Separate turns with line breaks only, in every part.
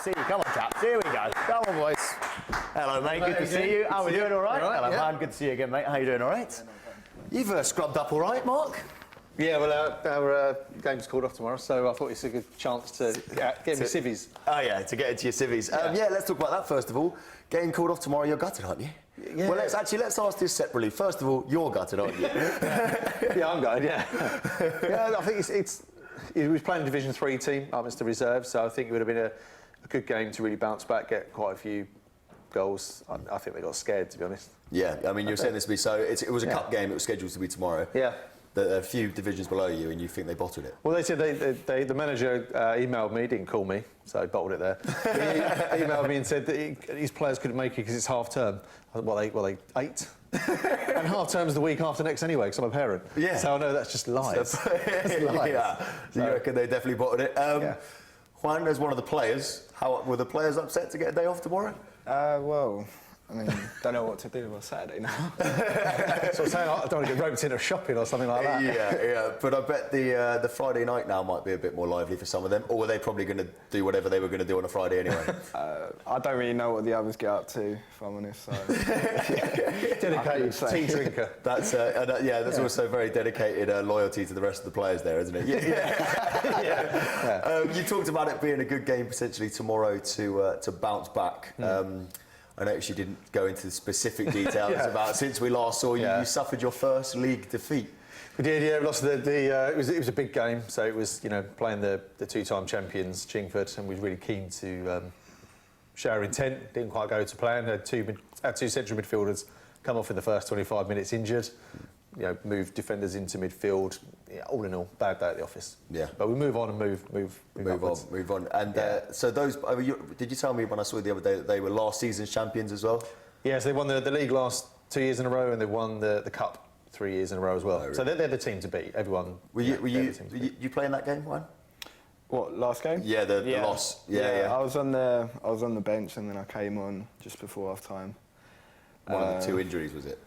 See you. Come on, chaps. Here we go. Come on, boys. Hello, mate. Good to see you. How are we doing? All right? Hello, man. Good to see you again, mate. How you doing? All right? You've scrubbed up all right, Mark?
Yeah, well, our game's called off tomorrow, so I thought it's a good chance to get me civvies.
Oh, yeah, to get into your civvies. Yeah, let's talk about that first of all. Game called off tomorrow. You're gutted, aren't you? Yeah. Well, let's ask this separately. First of all, you're gutted, aren't you?
Yeah, I'm gutted, yeah. Yeah, I think he was playing a Division 3 team up against the reserve, so I think it would have been a good game to really bounce back, get quite a few goals. I think they got scared, to be honest.
Yeah, I mean, you were saying this to me, so it was a cup game, it was scheduled to be tomorrow.
Yeah.
A few divisions below you, and you think they bottled it?
Well, they said the manager emailed me, didn't call me, so he bottled it there. He emailed me and said that his players couldn't make it because it's half term. They 8? And half term's the week after next anyway, because I'm a parent. Yeah. So I know that's just lies. That's lies.
Yeah. So you reckon they definitely bottled it? Yeah. Juan, as one of the players, how were the players upset to get a day off tomorrow?
Well, I mean, don't know what to do on Saturday now.
So I'm saying I don't want to get roped into shopping or something like that.
Yeah. But I bet the Friday night now might be a bit more lively for some of them, or were they probably going to do whatever they were going to do on a Friday anyway?
I don't really know what the others get up to, if I'm honest. So.
Dedicated tea drinker.
That's also very dedicated loyalty to the rest of the players there, isn't it? Yeah. You talked about it being a good game potentially tomorrow to bounce back. I noticed you didn't go into the specific details about since we last saw you. You suffered your first league defeat.
We did, yeah. We lost it was a big game, so it was playing the two-time champions Chingford, and we were really keen to show our intent. Didn't quite go to plan. Had two central midfielders come off in the first 25 minutes injured. Moved defenders into midfield. Yeah, all in all, bad day at the office. Yeah. But we move on and move on.
And so those, did you tell me when I saw you the other day that they were last season's champions as well?
Yeah, so they won the league last 2 years in a row, and they won the cup 3 years in a row as well. Oh, really? So they're the team to beat. Everyone.
Were you playing that game, Juan?
What, last game?
Yeah, the loss. Yeah.
I was on the bench, and then I came on just before half time.
One of the 2 injuries, was it?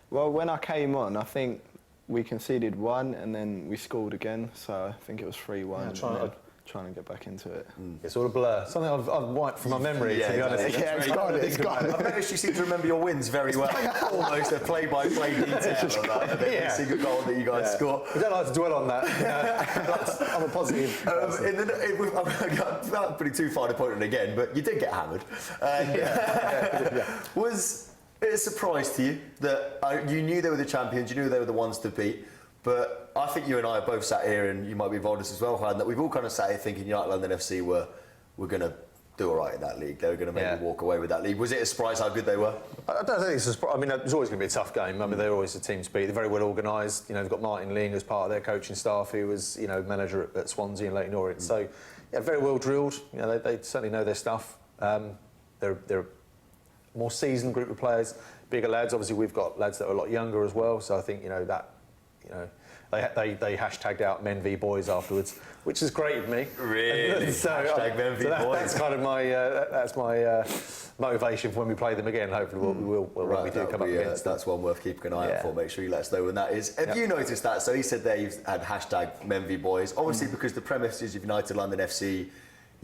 Well, when I came on, I think we conceded 1 and then we scored again, so I think it was 3-1. Trying to get back into it.
It's all a blur. Something I've wiped from my memory, to be honest.
Yeah, it's gone. I've noticed you seem to remember your wins very well. Almost a play-by-play detail of every single goal that you guys score.
I don't like to dwell on that. I'm a positive.
Without putting too fine a point on it again, but you did get hammered. Was it a surprise to you that you knew they were the champions, you knew they were the ones to beat, but I think you and I have both sat here, and you might be involved in this as well, Juan, that we've all kind of sat here thinking United London FC were going to do all right in that league. They were going to maybe walk away with that league. Was it a surprise how good they were?
I don't think it's a surprise. I mean, it was always going to be a tough game. I mean, they're always a team to beat. They're very well organised. They've got Martin Ling as part of their coaching staff, who was manager at Swansea and Leyton Orient. So, very well drilled. They certainly know their stuff. They're a more seasoned group of players. Bigger lads. Obviously, we've got lads that are a lot younger as well. So I think they hashtagged out men v boys afterwards, which is great of me.
Really?
So,
hashtag men v boys.
That's kind of my motivation for when we play them again. Hopefully, we will when we do come up against them.
That's one worth keeping an eye out for. Make sure you let us know when that is. Have you noticed that? So he said there you've had hashtag men v boys. Obviously, because the premise is of United London FC.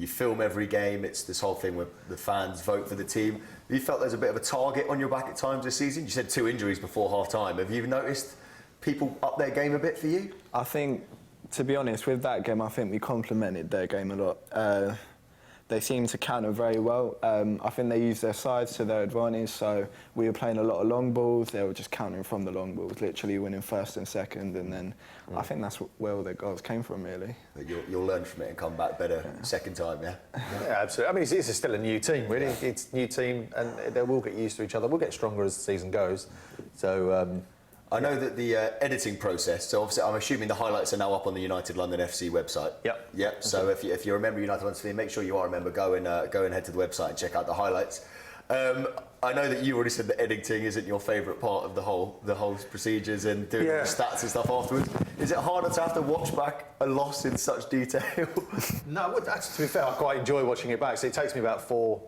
You film every game, it's this whole thing where the fans vote for the team. Have you felt there's a bit of a target on your back at times this season? You said 2 injuries before half-time. Have you noticed people up their game a bit for you?
I think, to be honest, with that game, I think we complemented their game a lot. They seemed to counter very well. I think they used their sides to their advantage, so we were playing a lot of long balls. They were just countering from the long balls, literally winning first and second, and then I think that's where all their goals came from, really.
You'll learn from it and come back better second time, yeah?
Yeah, absolutely. I mean, it's still a new team, really. It's a new team, and they will get used to each other. We'll get stronger as the season goes. So.
I know that the editing process, so obviously I'm assuming the highlights are now up on the United London FC website. Yep. So if you're a member of United London FC, make sure you are a member, go and head to the website and check out the highlights. I know that you already said that editing isn't your favourite part of the whole procedures and doing the stats and stuff afterwards. Is it harder to have to watch back a loss in such detail?
No, to be fair, I quite enjoy watching it back. So it takes me about 4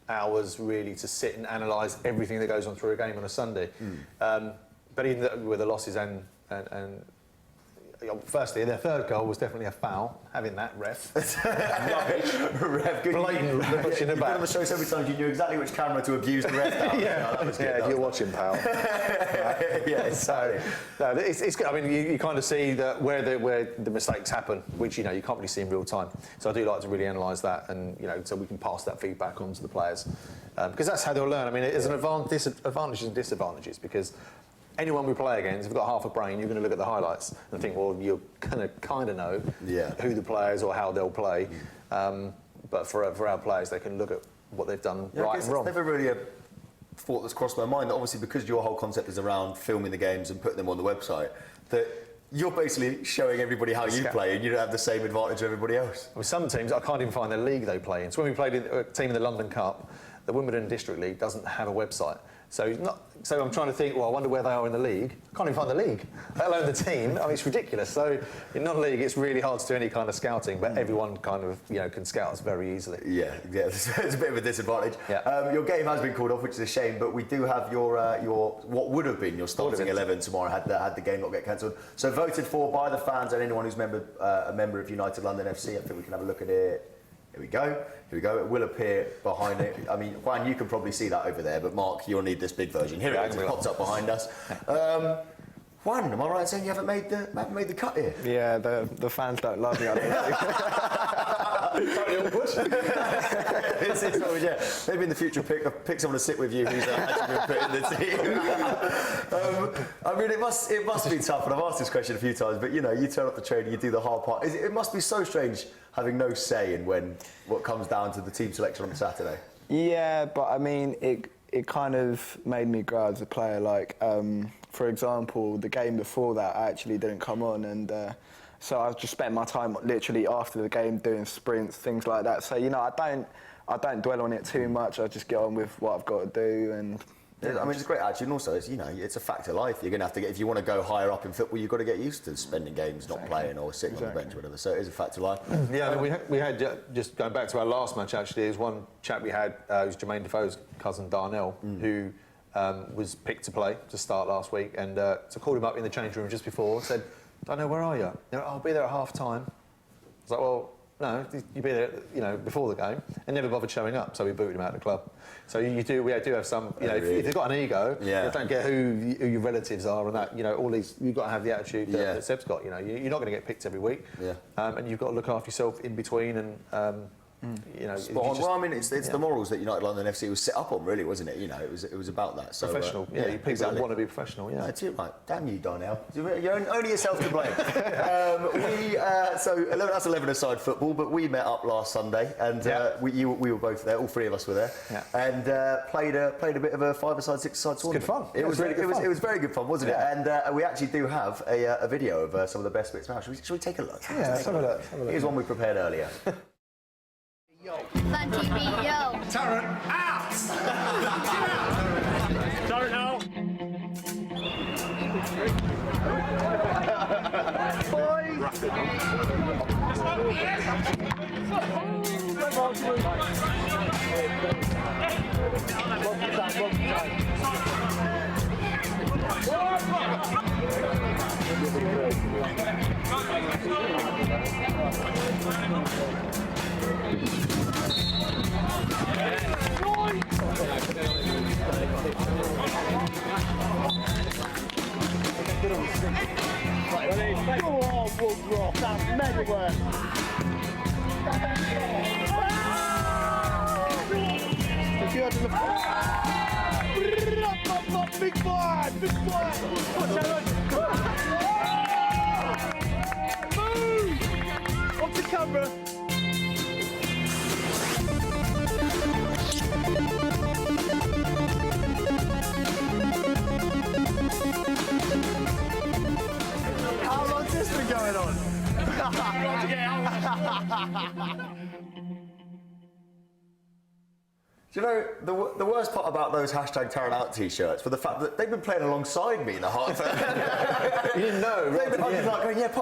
hours really to sit and analyse everything that goes on through a game on a Sunday. But even with the losses and firstly, their third goal was definitely a foul, having that ref.
Ref, good.
Blatant pushing
You've
it back.
been on the show so many times, you knew exactly which camera to abuse the ref down.
Yeah,
that was good.
yeah, you're watching, pal.
Yeah,
So, no, it's good. I mean, you kind of see that where the mistakes happen, which you can't really see in real time. So I do like to really analyse that, and so we can pass that feedback on to the players, because that's how they'll learn. I mean, there's advantages and disadvantages, because anyone we play against, if you've got half a brain, you're going to look at the highlights and think, well, you're going to kind of know who the players or how they'll play. But for our players, they can look at what they've done right and wrong.
It's never really a thought that's crossed my mind that obviously because your whole concept is around filming the games and putting them on the website, that you're basically showing everybody how you play and you don't have the same advantage as everybody else.
With some teams, I can't even find the league they play in. So when we played a team in the London Cup, the Wimbledon District League doesn't have a website. So I'm trying to think, well, I wonder where they are in the league. I can't even find the league, let alone the team. I mean, it's ridiculous. So in non-league, it's really hard to do any kind of scouting, but everyone kind of, can scout us very easily.
Yeah, it's a bit of a disadvantage.
Yeah.
Your game has been called off, which is a shame, but we do have your what would have been your starting 11 tomorrow had the game not get cancelled. So voted for by the fans and anyone who's a member of United London FC. I think we can have a look at it. Here we go. It will appear behind it. I mean, Juan, you can probably see that over there, but Mark, you'll need this big version. Here it is. It pops up behind us. Juan, am I right in saying you haven't made the cut here?
Yeah, the fans don't love me. I don't think.
Totally awkward.
Maybe in the future pick someone to sit with you who's actually been put in the team. I mean, it must be tough, and I've asked this question a few times, but you turn up the training, you do the hard part. It must be so strange having no say in what comes down to the team selection on Saturday.
Yeah, but I mean, it kind of made me grow as a player. Like, for example, the game before that, I actually didn't come on, and so I just spent my time literally after the game doing sprints, things like that. So I don't dwell on it too much. I just get on with what I've got to do, and.
I mean, it's a great attitude, and also, it's a fact of life. You're going to have to if you want to go higher up in football, you've got to get used to spending games not playing or sitting on the bench or whatever. So it is a fact of life.
Yeah, I mean, we had just going back to our last match. Actually, there's one chap we had who's Jermaine Defoe's cousin Darnell, who was picked to play to start last week, and so called him up in the change room just before. Said, "Darnell, where are you?" "I'll be there at half time." I was like, "Well, no, you'd be there, before the game," and never bothered showing up. So we booted him out of the club. So we do have some, if they've got an ego, you don't get who your relatives are and that, all these, you've got to have the attitude that Seb's got. You're not going to get picked every week, and you've got to look after yourself in between and.
Spot on. Well, I mean, it's the morals that United London FC was set up on, really, wasn't it? It was about that. So,
professional. People want to be professional. Yeah.
That's it, right. Damn you, Darnell. You're only yourself to blame. So that's 11-a-side football, but we met up last Sunday, and we were both there. All three of us were there, and played a bit of a 5-a-side, 6-a-side tournament.
Good fun.
It was really good fun. It was very good fun, wasn't it? And we actually do have a video of some of the best bits now. Should we take a look?
Yeah, let's have a look.
Here's one we prepared earlier.
FANTV, yo.
Tarrant, out! Tarrant, out.
Go on, Woodrow. That's mega work. If you had to look... Big boy! Big boy! Move! Onto camera. How long's this been going on?
Do you know, the worst part about those #TarrantOut t-shirts was the fact that they've been playing alongside me the whole time.
You didn't know, right?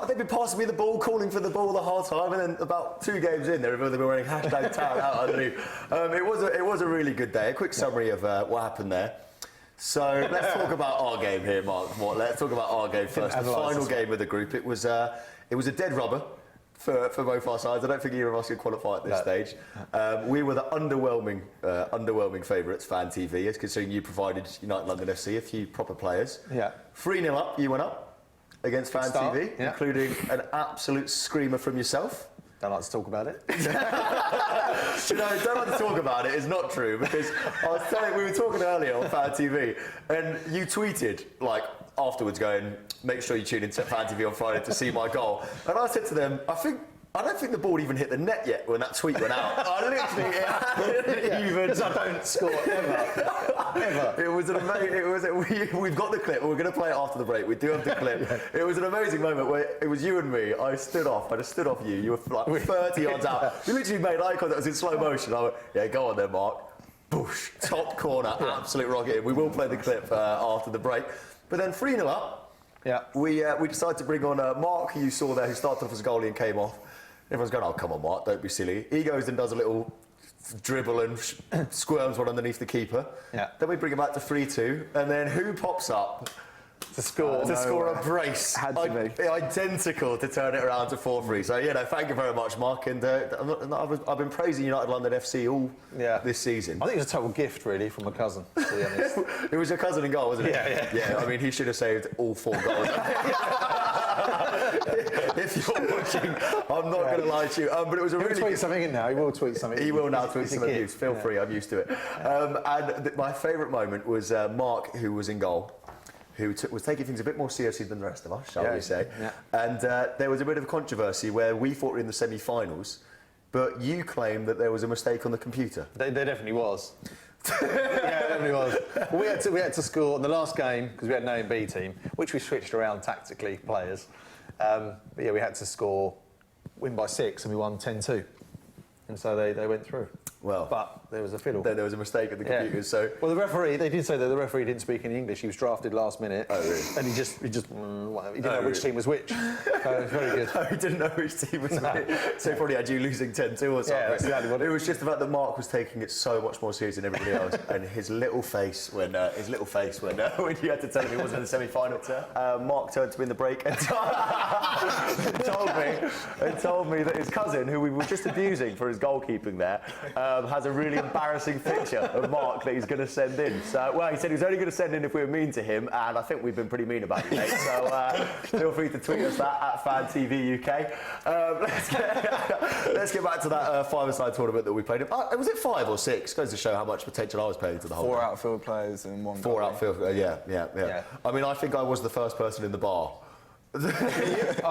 They've been passing me the ball, calling for the ball the whole time, and then about 2 games in, they've been wearing #TarrantOut underneath. It was a really good day. A quick summary of what happened there. So let's talk about our game here, Mark. Let's talk about our game first. The final game of the group. It was a dead rubber for both our sides. I don't think either of us could qualify at this stage. We were the underwhelming favourites, FANTV, as considering you provided United London FC a few proper players.
Yeah.
3-0 up, you went up against FANTV, including an absolute screamer from yourself.
Don't like to talk about it.
Don't like to talk about it is not true, because I was telling, we were talking earlier on FANTV, and you tweeted like afterwards going, make sure you tune into FANTV on Friday to see my goal. And I said to them, I don't think the ball even hit the net yet when that tweet went out. I literally even.
Because I don't score ever.
It was an amazing. We've got the clip. We're going to play it after the break. We do have the clip. It was an amazing moment where it was you and me. I just stood off you. You were like 30 yards out. You literally made eye contact. It was in slow motion. I went, yeah, go on then, Mark. Boosh, top corner, absolute rocket. We will play the clip after the break. But then 3-0 up.
Yeah.
We decided to bring on Mark, who you saw there, who started off as a goalie and came off. Everyone's going, oh, come on, Mark, don't be silly. He goes and does a little dribble and squirms one underneath the keeper.
Yeah.
Then we bring him back to 3-2, and then who pops up
to score
a brace?
Had to be.
Identical to turn it around to 4-3. So, thank you very much, Mark. And I've been praising United London FC all this season.
I think it was a total gift, really, from my cousin, to be honest.
It was your cousin in goal, wasn't it?
Yeah.
I mean, he should have saved all 4 goals. If you're watching, I'm not going to lie to you. But it was a really.
Tweet something in now. He will tweet something.
He will now tweet some abuse. Feel free. I'm used to it. And my favourite moment was Mark, who was in goal, who was taking things a bit more seriously than the rest of us, shall we say? Yeah. And there was a bit of controversy where we thought we were in the semi-finals, but you claimed that there was a mistake on the computer.
There definitely was. Yeah, it definitely was. Well, we had to score in the last game because we had an A and B team, which we switched around tactically, players. But yeah, we had to win by 6, and we won 10-2, and so they went through.
Well,
but there was a fiddle.
Then there was a mistake at the computer. So
well, the referee. They did say that the referee didn't speak any English. He was drafted last minute.
Oh, really?
And he didn't know which team was which. So it was very good.
No, he didn't know which team was which. So he probably had you losing 10-2 or something.
Yeah, that's exactly what
it was. Just the fact that Mark was taking it so much more seriously than everybody else, and his little face when you had to tell him he wasn't in the semi-final. Mark turned to me in the break and told me that his cousin, who we were just abusing for his goalkeeping there, has a really embarrassing picture of Mark that he's going to send in. So, well, he said he was only going to send in if we were mean to him, and I think we've been pretty mean about it, mate. So feel free to tweet us that at FANTV UK. Let's get back to that five-a-side tournament that we played. Was it 5 or 6? Goes to show how much potential I was paying to the whole
4
game.
outfield players and 1
4
goalie.
outfield, yeah. I mean, I think I was the first person in the bar.
I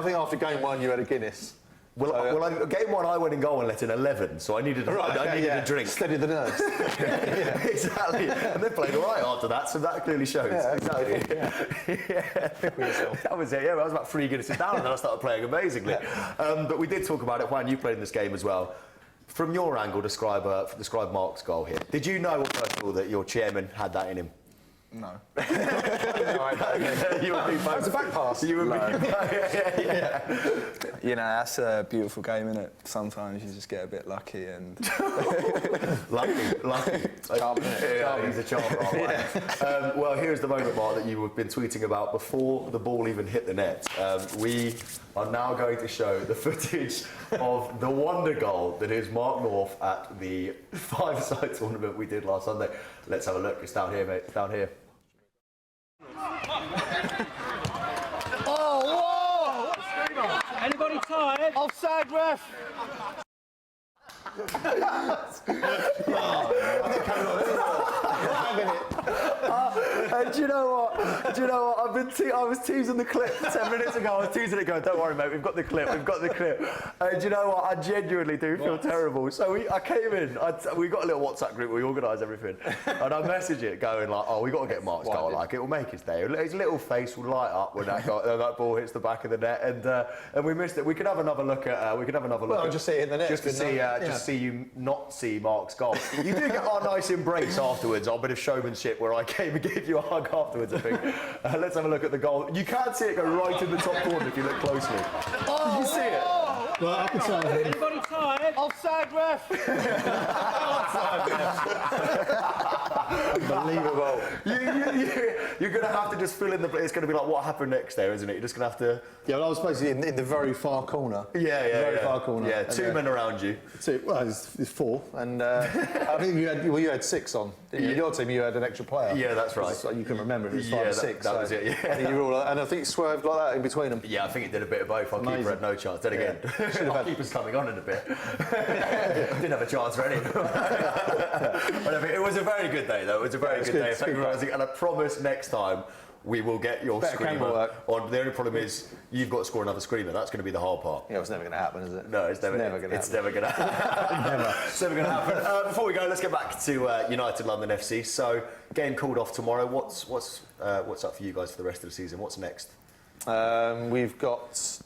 think after game 1 you had a Guinness.
Well, game 1 I went in goal and let in 11. So I needed a drink.
Steady the nerves.
Exactly. And they played all right after that, so that clearly shows.
Yeah,
exactly.
Yeah.
That was it. Yeah, I was about 3 Guinnesses down, and then I started playing amazingly.
Yeah.
But we did talk about it. Juan, you played in this game as well. From your angle, describe Mark's goal here. Did you know, first of all, that your chairman had that in him?
No.
You would be
It's a back pass.
You would be.
You know, that's a beautiful game, isn't it? Sometimes you just get a bit lucky and.
Lucky.
Charming.
He's a charmer. Well, here's the moment, Mark, that you've been tweeting about before the ball even hit the net. We are now going to show the footage of the wonder goal that is Mark North at the 5-a-side tournament we did last Sunday. Let's have a look. It's down here, mate. It's down here.
Oh, whoa!
Anybody tired?
Offside, ref!
And do you know what? I was teasing the clip 10 minutes ago. I was teasing it, going, "Don't worry, mate. We've got the clip. And do you know what? I genuinely do feel terrible. So I came in. We got a little WhatsApp group where we organise everything, and I messaged it, going like, "Oh, we got to get Mark's goal. Like, it will make his day. His little face will light up when that ball hits the back of the net." And we missed it. We could have another look at.
Well, I'll just see it in the net.
Just to see you not see Mark's goal. You do get our nice embrace afterwards, our bit of showmanship, where I came and gave you a hug afterwards, I think. Let's have a look at the goal. You can see it go right in the top corner if you look closely. Did you see it?
Well, I can say
Anybody tired?
Offside, ref.
unbelievable.
You're going to have to just fill in the. It's going to be like what happened next there, isn't it? You're just going to have to.
Yeah, well, I was supposed to be in the very far corner.
Very
far corner.
Yeah,
And,
two men around you.
Well, it's four, and I think you had six on. Didn't you? Your team, you had an extra player.
Yeah, that's right.
So you can remember it was 5
Yeah,
or 6.
that was it, yeah.
I think you were all, and I think it swerved like that in between them.
Yeah, I think it did a bit of both. Our keeper
Amazing.
had no chance. Then again,
Should have
our
had-
keeper's coming on in a bit. Didn't have a chance for any. But I mean, it was a very good day, though. It was a very
it's
good
good,
day.
it's
Thank you
good.
for rising. And I promise next time we will get your
Better camera
screamer
work.
on. The only problem is you've got to score another screamer. That's going to be the hard part.
Yeah, it's never going to happen, is it?
No, it's never going to happen. It's never going to happen. Before we go, let's get back to United London FC. So, game called off tomorrow. What's up for you guys for the rest of the season? What's next?
We've got.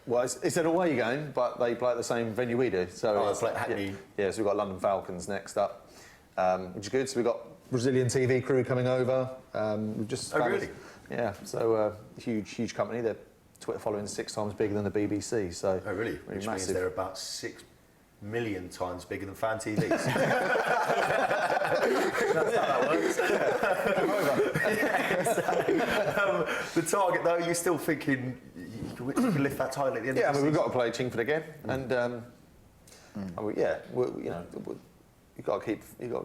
Well, it's an away game, but they play at the same venue we do. So
it's like Hackney.
Yeah, so we've got London Falcons next up, which is good. So we've got Brazilian TV crew coming over. We've just.
Oh, really?
Yeah. So huge company. Their Twitter following 6 times bigger than the BBC. So.
Oh, really? Which means
massive.
they're about 6 million times bigger than FANTV. That's how that works. The target, though, you're still thinking you can lift that title at the end
Yeah,
of the
we've
season?
got to play Chingford again, and you've got to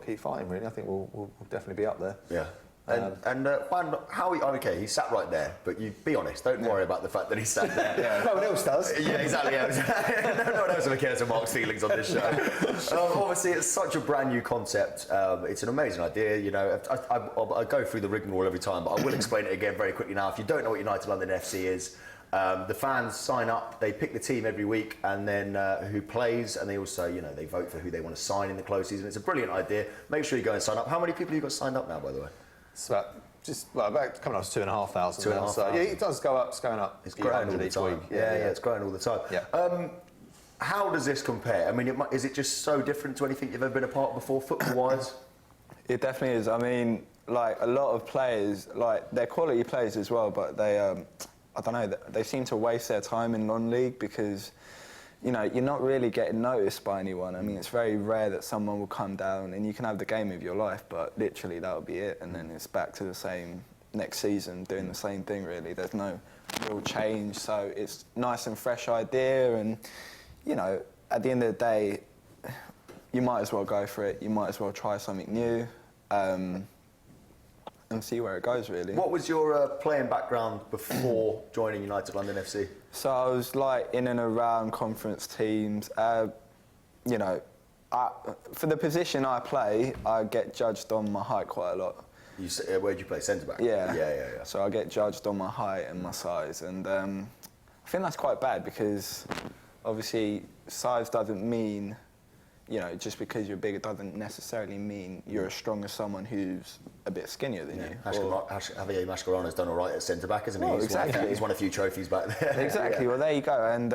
keep fighting. Really, I think we'll definitely be up there.
Yeah. And Juan, okay, he sat right there, but you be honest, don't worry about the fact that he sat there.
No one else does.
Yeah, exactly. Yeah. No one else ever cares about Mark's feelings on this show. Obviously, it's such a brand new concept. It's an amazing idea. You know, I go through the rigmarole every time, but I will explain it again very quickly now. If you don't know what United London FC is, the fans sign up, they pick the team every week, and then who plays, and they also, they vote for who they want to sign in the close season. It's a brilliant idea. Make sure you go and sign up. How many people have you got signed up now, by the way?
It's about coming up to 2,500.
2,500.
So yeah, it does go up. It's going up.
It's growing all the
each
time.
week.
Yeah, it's growing all the time.
Yeah.
How does this compare? I mean, is it just so different to anything you've ever been a part of before, football-wise?
It definitely is. I mean, like a lot of players, like they're quality players as well, but they, I don't know, they seem to waste their time in non-league because, you're not really getting noticed by anyone. I mean, it's very rare that someone will come down and you can have the game of your life, but literally that'll be it, and then it's back to the same next season doing the same thing. Really, there's no real change. So it's nice and fresh idea, and at the end of the day, you might as well go for it. You might as well try something new. And see where it goes, really.
What was your playing background before joining United London FC?
So I was like in and around conference teams. For the position I play, I get judged on my height quite a lot.
Where did you play? Centre back?
Yeah. So I get judged on my height and my size, and I think that's quite bad because obviously size doesn't mean, just because you're bigger doesn't necessarily mean you're as strong as someone who's a bit skinnier than you.
Javier Mascherano's done all right at centre back, hasn't he? He's won a few trophies back there.
Exactly. Well, there you go. And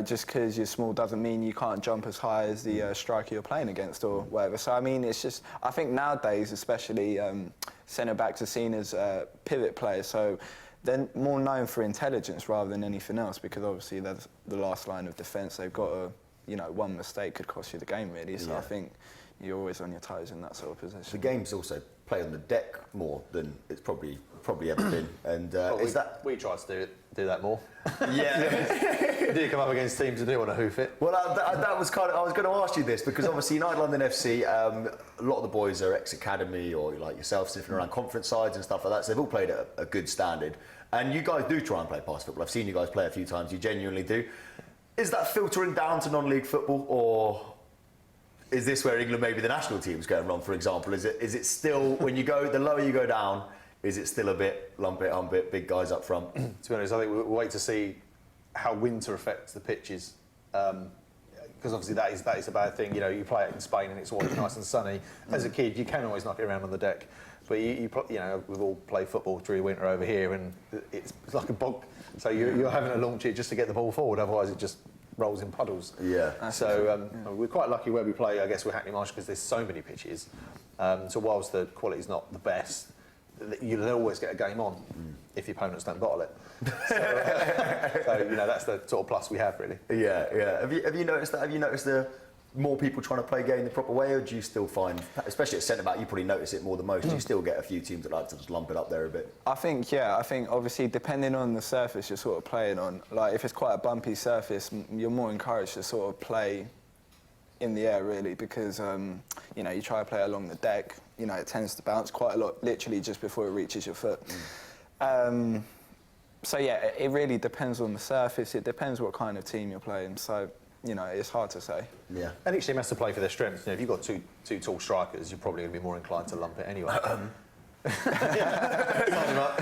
just because you're small doesn't mean you can't jump as high as the striker you're playing against or whatever. So I mean, it's just I think nowadays, especially centre backs are seen as pivot players. So they're more known for intelligence rather than anything else because obviously that's the last line of defence. They've got to. One mistake could cost you the game, really. So I think you're always on your toes in that sort of position.
The game's also played on the deck more than it's probably ever been. And
we tried to do that more.
Yeah.
We do come up against teams who do want to hoof it.
Well, that was I was going to ask you this because obviously United London FC, a lot of the boys are ex-academy or like yourself sniffing around conference sides and stuff like that. So they've all played at a good standard. And you guys do try and play past football. I've seen you guys play a few times. You genuinely do. Is that filtering down to non-league football, or is this where England, maybe the national team's going wrong, for example? Is it still, when you go, the lower you go down, is it still a bit lump it, hump it, big guys up front?
To be honest, I think we'll wait to see how winter affects the pitches. Because obviously that is a bad thing. You play it in Spain and it's always nice and sunny. As a kid, you can always knock it around on the deck. But we've all played football through winter over here, and it's like a bog. So you're having to launch it just to get the ball forward. Otherwise, it just rolls in puddles.
Yeah.
So we're quite lucky where we play. I guess with Hackney Marsh because there's so many pitches. So whilst the quality's not the best, you'll always get a game on if your opponents don't bottle it. So you know, that's the sort of plus we have, really.
Yeah, yeah. Have you noticed that? Have you noticed the more people trying to play game the proper way, or do you still find, especially at centre back, you probably notice it more than most? Do you still get a few teams that like to just lump it up there a bit?
I think obviously depending on the surface you're sort of playing on, like if it's quite a bumpy surface, you're more encouraged to sort of play in the air really, because you know, you try to play along the deck, you know, it tends to bounce quite a lot, literally just before it reaches your foot. So yeah, it really depends on the surface. It depends what kind of team you're playing. So, you know, it's hard to say.
Yeah. And each team has to play for their strengths. You know, if you've got two tall strikers, you're probably going to be more inclined to lump it anyway. Sign him up.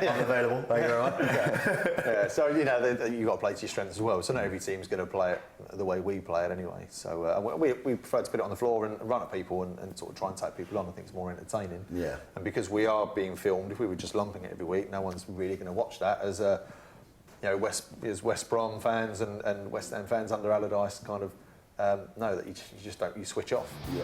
I'm available. Thank you very much.
Yeah, so, you know, you've got to play to your strengths as well. So not every team's going to play it the way we play it anyway. So we prefer to put it on the floor and run at people and sort of try and take people on. I think it's more entertaining.
Yeah.
And because we are being filmed, if we were just lumping it every week, no one's really going to watch that as you know, West Brom fans and West Ham fans under Allardyce kind of know that you just don't, you switch off.
Yeah.